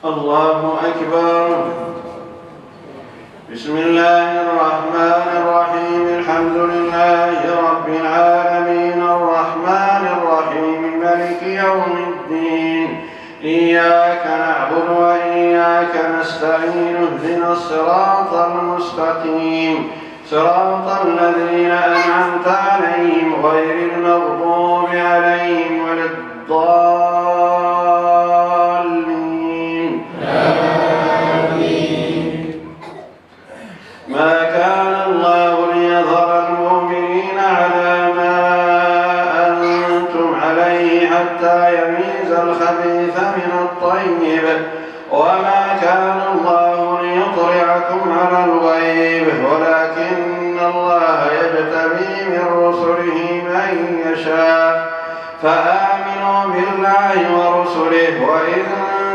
الله أكبر. بسم الله الرحمن الرحيم. الحمد لله رب العالمين الرحمن الرحيم مالك يوم الدين. إياك نعبد وإياك نستعين. اهدنا الصراط المستقيم صراط الذين أنعمت عليهم غير المغضوب عليهم ولا الضالين. آمين. ما كان الله ليذر المؤمنين على ما أنتم عليه حتى يميز الخبيث من الطيب، وما كان الله ليطلعكم على الغيب ولكن الله يجتبي من رسله من يشاء، فآمنوا بالله ورسله، وإن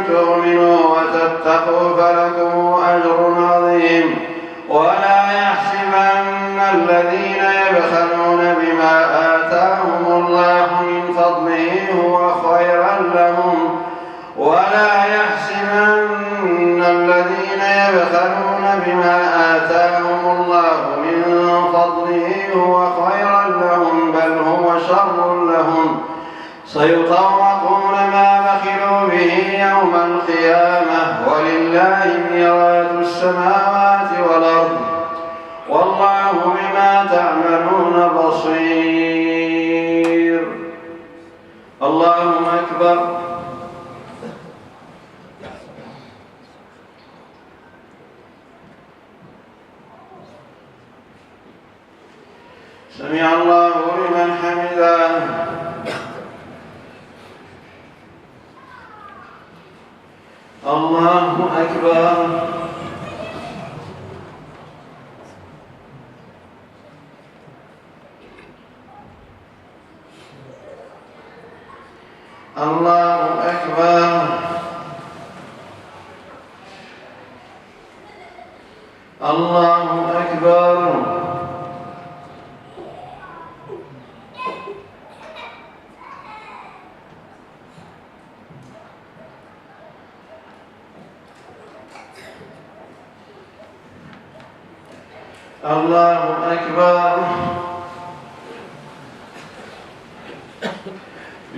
تؤمنوا وتتقوا فلكم أجر عظيم. ولا يحسبن الذين يبخلون بما آتاهم الله من فضله هو خيرا لهم، ولا يحسبن الذين يبخلون بما آتاهم الله من فضله هو خيرا لهم بل هو شر لهم، سيطوقون ما بخلوا به يوم القيامة، ولله ميراث السماوات والأرض، والله بما تعملون بصير. الله أكبر. سمع الله لمن حمده. الله أكبر. الله أكبر. الله أكبر. الله أكبر.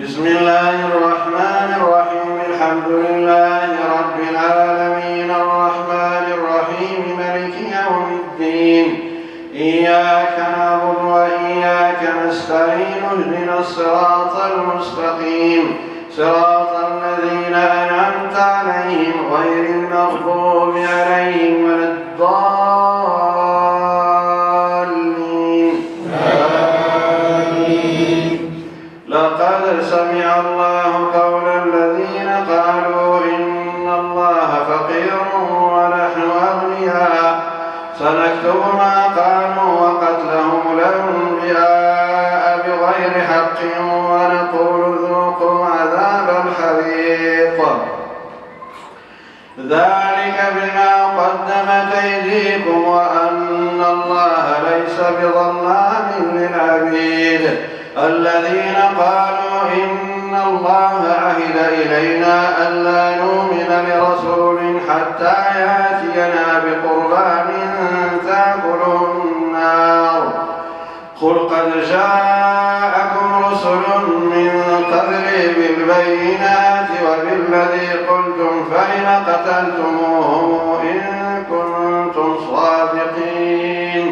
بسم الله الرحمن الرحيم. الحمد لله رب العالمين الرحمن الرحيم مالك يوم الدين. إياك نعبد وإياك نستعين. اهدنا الصراط المستقيم صراط الذين أنعمت عليهم غير المغضوب عليهم ولا الضالين. لقد سمع الله قول الذين قالوا إن الله فقير ونحن أغنياء، سنكتب ما قالوا وقتلهم الأنبياء بغير حق ونقول ذوقوا عذاب الحريق، ذلك بما قدمت أيديكم وأن الله ليس بظلام للعبيد. الذين قالوا إن الله عهد إلينا ألا نؤمن لرسول حتى يأتينا بقربان تأكله النار، قل قد جاءكم رسل من قبلي بالبينات وبالذي قلتم فلم قتلتموهم إن كنتم صادقين،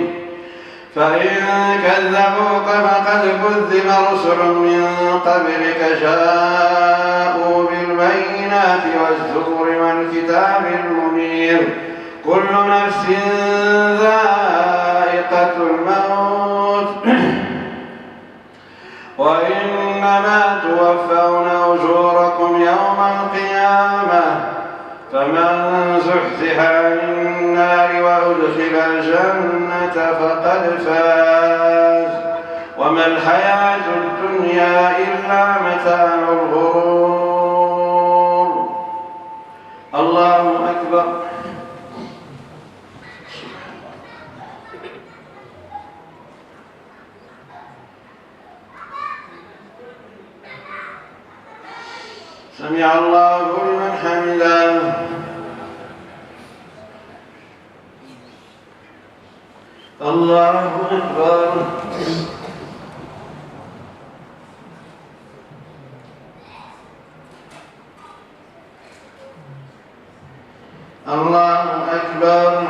فإن كذبوك فقد كذب رسل من قبلك جاءوا بالبينات والزبر والكتاب المنير، كل نفس ذائقة الموت وإنما توفون أجوركم يوم القيامة، فمن زحزح عن النار وأدخل الجنة فقد فاز، وما الحياة الدنيا إلا متاع الغرور. الله أكبر. سمع الله لمن حمده. الله أكبر. الله أكبر.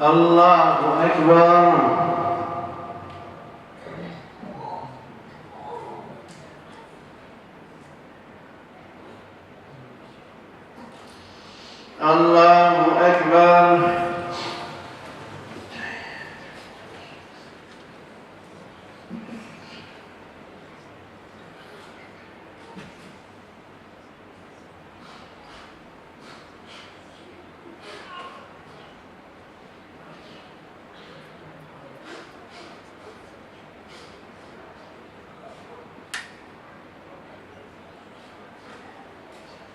الله أكبر. الله أكبر.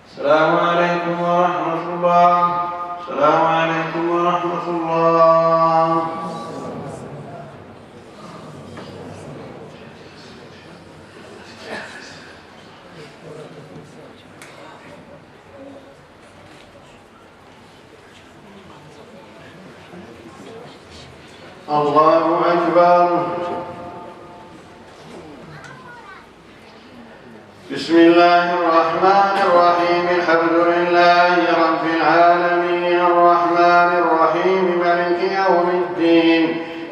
السلام عليكم ورحمة الله. السلام عليكم ورحمة الله. الله أكبر. بسم الله الرحمن الرحيم. الحمد لله رب العالمين الرحمن الرحيم مالك يوم الدين.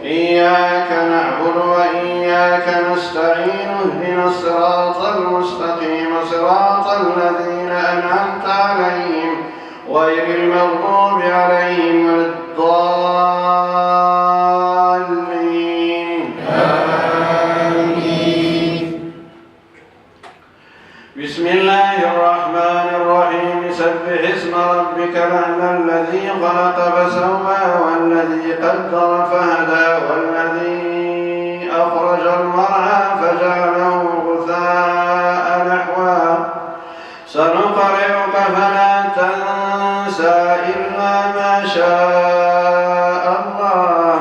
إياك نعبد وإياك نستعين. اهدنا الصراط المستقيم صراط الذين أنعمت عليهم غير المغضوب عليهم ولا الضالين. بسم الله الرحمن الرحيم. سبح اسم ربك الأعلى الذي خلق فسوى والذي قدر فهدى والذي أخرج المرعى فجعله غثاء نحوا سنقرئك فلا تنسى إلا ما شاء الله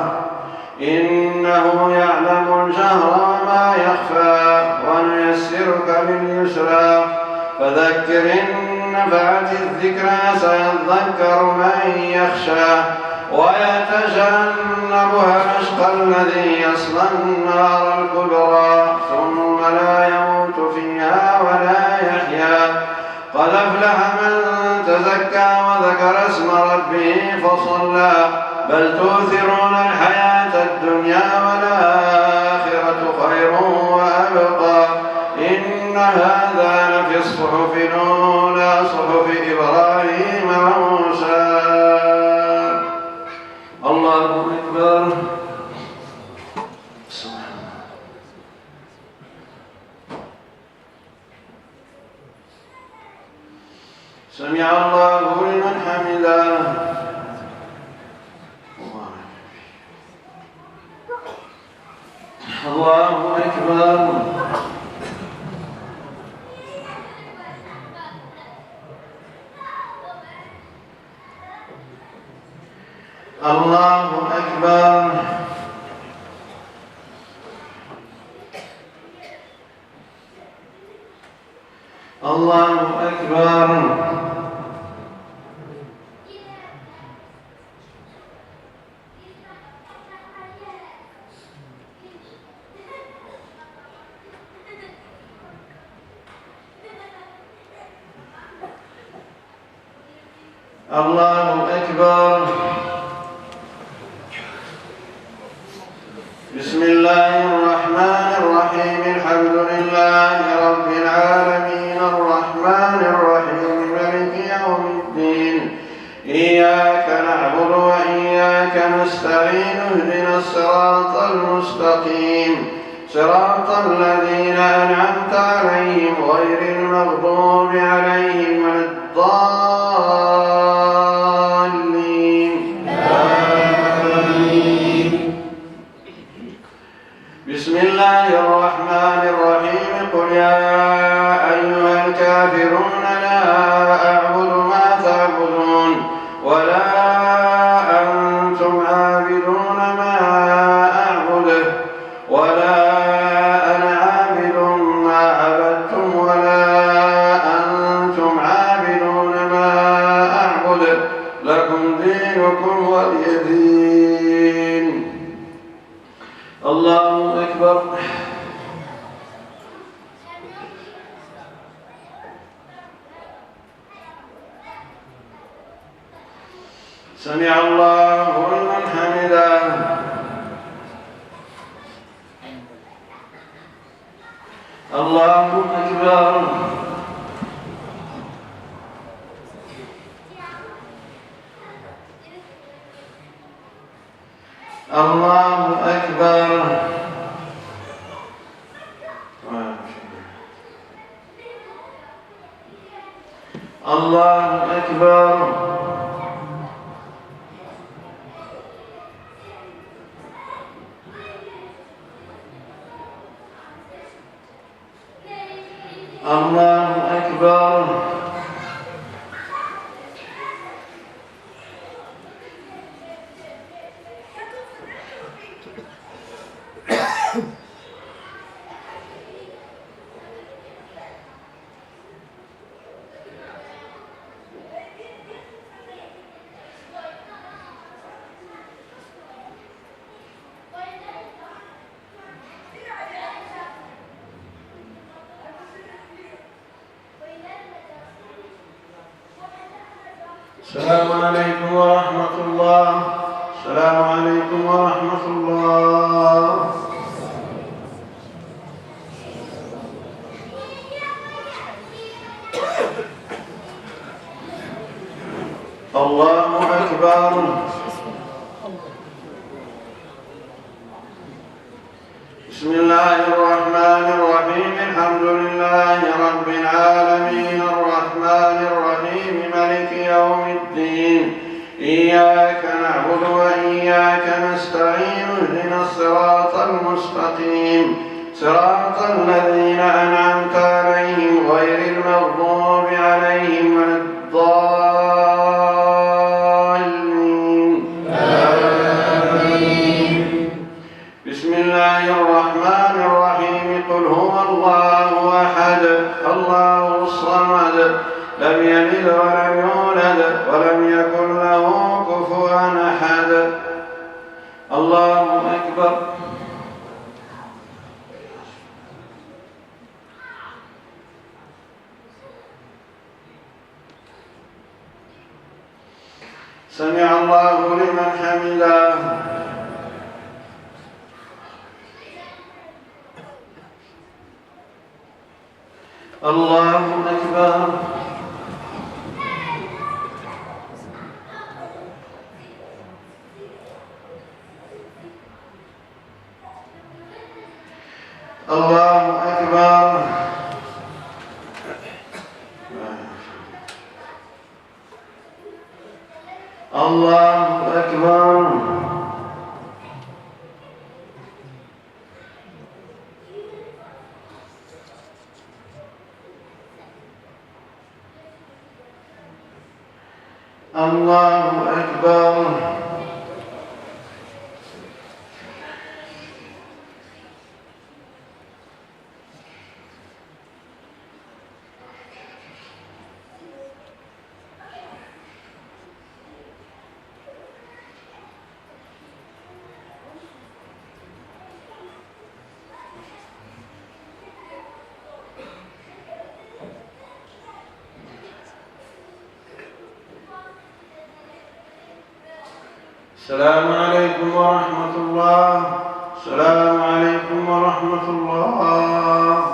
إنه يعلم الجهر وما يخفى ونيسرك لليسرى فذكر إن نفعت الذكرى سيذكر من يخشى ويتجنبها الأشقى الذي يصلى النار الكبرى ثم لا يموت فيها ولا يحيا قد أفلح من تزكى وذكر اسم ربه فصلى بل تؤثرون الحياة الدنيا والآخرة خير وأبقى إن هذا لفي الصحف الأولى صحف إبراهيم وموسى. الله أكبر. سمع الله لمن حمده. الله أكبر. الله أكبر. الله أكبر. الله أكبر. بسم الله الرحمن الرحيم. الحمد لله رب العالمين الرحمن الرحيم مالك يوم الدين. إياك نعبد وإياك نستعين. اهدنا الصراط المستقيم صراط الذين أنعمت عليهم غير المغضوب عليهم ولا الضالين. بسم الله الرحمن الرحيم. قل يا أيها الكافرون لا أعبد ما تعبدون ولا أنتم عابدون ما أعبده ولا أنا عابد ما عبدتم ولا أنتم عابدون ما دينكم ولي دين. الله أكبر. سمع الله لمن حمده. الله أكبر. الله أكبر. الله أكبر. الله أكبر. السلام عليكم ورحمة الله. السلام عليكم ورحمة الله. الله أكبر. بسم الله الرحمن الرحيم. الحمد لله رب العالمين الرحمن الرحيم مالك يوم الدين. إياك نعبد وإياك نستعين. اهدنا الصراط المستقيم صراط الذين أنعمت عليهم غير المغضوب عليهم ولا الضالين. آمين. بسم الله الرحمن الرحيم. قل هو الله أحد الله الصمد لم يلد ولم يولد ولم يكن له كفوا أحد. الله أكبر. سمع الله لمن حمده. الله أكبر. الله أكبر. الله أكبر. الله أكبر. السلام عليكم ورحمة الله. السلام عليكم ورحمة الله.